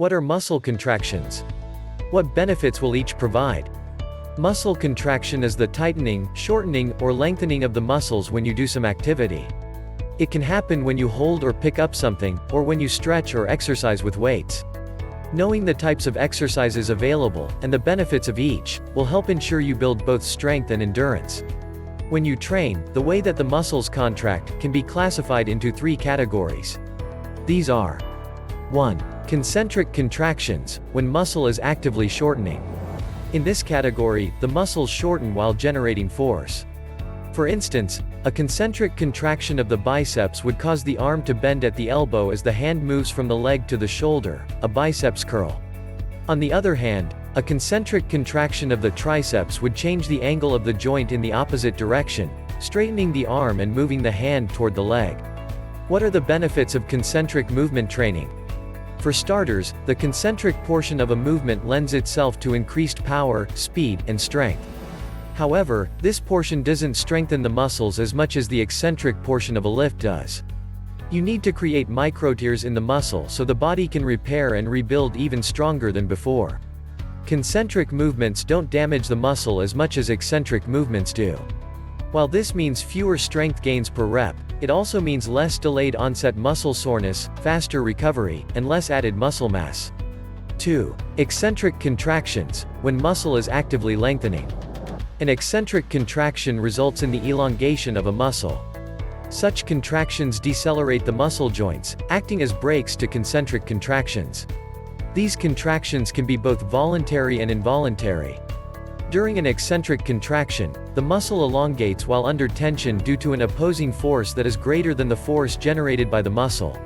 What are muscle contractions? What benefits will each provide? Muscle contraction is the tightening, shortening, or lengthening of the muscles when you do some activity. It can happen when you hold or pick up something, or when you stretch or exercise with weights. Knowing the types of exercises available, and the benefits of each, will help ensure you build both strength and endurance. When you train, the way that the muscles contract can be classified into 3 categories. These are: 1. Concentric contractions, when muscle is actively shortening. In this category, the muscles shorten while generating force. For instance, a concentric contraction of the biceps would cause the arm to bend at the elbow as the hand moves from the leg to the shoulder, a biceps curl. On the other hand, a concentric contraction of the triceps would change the angle of the joint in the opposite direction, straightening the arm and moving the hand toward the leg. What are the benefits of concentric movement training? For starters, the concentric portion of a movement lends itself to increased power, speed, and strength. However, this portion doesn't strengthen the muscles as much as the eccentric portion of a lift does. You need to create microtears in the muscle so the body can repair and rebuild even stronger than before. Concentric movements don't damage the muscle as much as eccentric movements do. While this means fewer strength gains per rep, it also means less delayed onset muscle soreness, faster recovery, and less added muscle mass. 2. Eccentric contractions, when muscle is actively lengthening. An eccentric contraction results in the elongation of a muscle. Such contractions decelerate the muscle joints, acting as brakes to concentric contractions. These contractions can be both voluntary and involuntary. During an eccentric contraction, the muscle elongates while under tension due to an opposing force that is greater than the force generated by the muscle.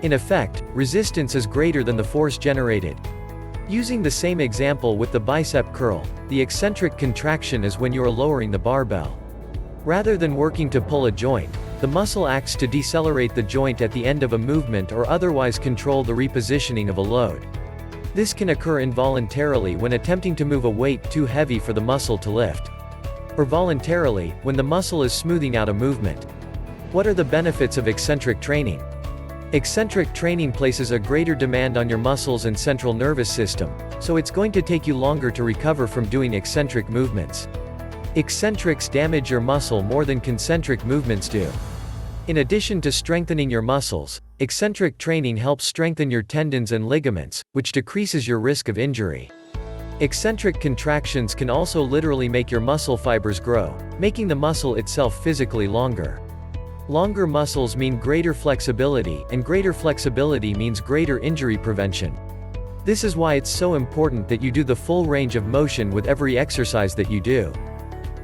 In effect, resistance is greater than the force generated. Using the same example with the bicep curl, the eccentric contraction is when you are lowering the barbell. Rather than working to pull a joint, the muscle acts to decelerate the joint at the end of a movement or otherwise control the repositioning of a load. This can occur involuntarily when attempting to move a weight too heavy for the muscle to lift. Or voluntarily, when the muscle is smoothing out a movement. What are the benefits of eccentric training? Eccentric training places a greater demand on your muscles and central nervous system, so it's going to take you longer to recover from doing eccentric movements. Eccentrics damage your muscle more than concentric movements do. In addition to strengthening your muscles, eccentric training helps strengthen your tendons and ligaments, which decreases your risk of injury. Eccentric contractions can also literally make your muscle fibers grow, making the muscle itself physically longer. Longer muscles mean greater flexibility, and greater flexibility means greater injury prevention. This is why it's so important that you do the full range of motion with every exercise that you do.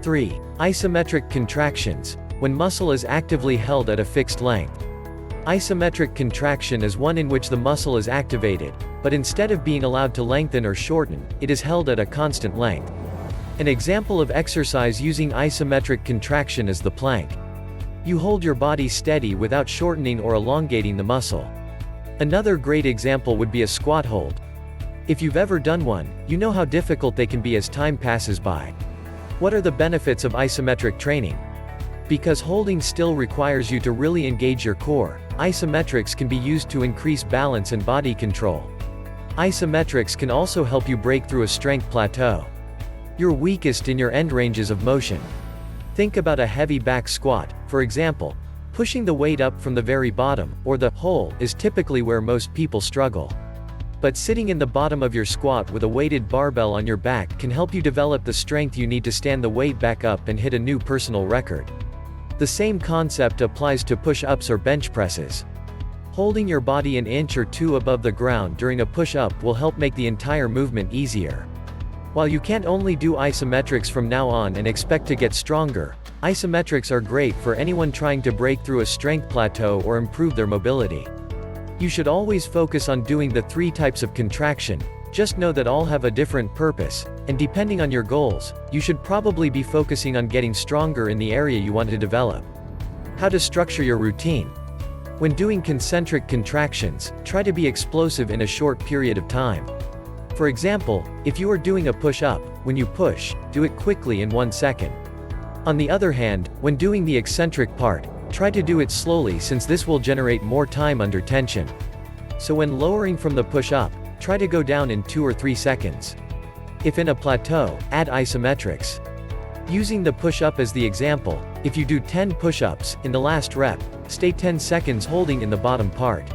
3. Isometric contractions, when muscle is actively held at a fixed length. Isometric contraction is one in which the muscle is activated, but instead of being allowed to lengthen or shorten, it is held at a constant length. An example of exercise using isometric contraction is the plank. You hold your body steady without shortening or elongating the muscle. Another great example would be a squat hold. If you've ever done one, you know how difficult they can be as time passes by. What are the benefits of isometric training? Because holding still requires you to really engage your core, isometrics can be used to increase balance and body control. Isometrics can also help you break through a strength plateau. You're weakest in your end ranges of motion. Think about a heavy back squat, for example. Pushing the weight up from the very bottom, or the hole, is typically where most people struggle. But sitting in the bottom of your squat with a weighted barbell on your back can help you develop the strength you need to stand the weight back up and hit a new personal record. The same concept applies to push-ups or bench presses. Holding your body an inch or two above the ground during a push-up will help make the entire movement easier. While you can't only do isometrics from now on and expect to get stronger, isometrics are great for anyone trying to break through a strength plateau or improve their mobility. You should always focus on doing the 3 types of contraction. Just know that all have a different purpose, and depending on your goals, you should probably be focusing on getting stronger in the area you want to develop. How to structure your routine. When doing concentric contractions, try to be explosive in a short period of time. For example, if you are doing a push-up, when you push, do it quickly in 1 second. On the other hand, when doing the eccentric part, try to do it slowly since this will generate more time under tension. So when lowering from the push-up, Try to go down in 2 or 3 seconds. If in a plateau, add isometrics. Using the push-up as the example, if you do 10 push-ups, in the last rep, stay 10 seconds holding in the bottom part.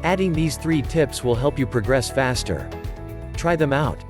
Adding these 3 tips will help you progress faster. Try them out.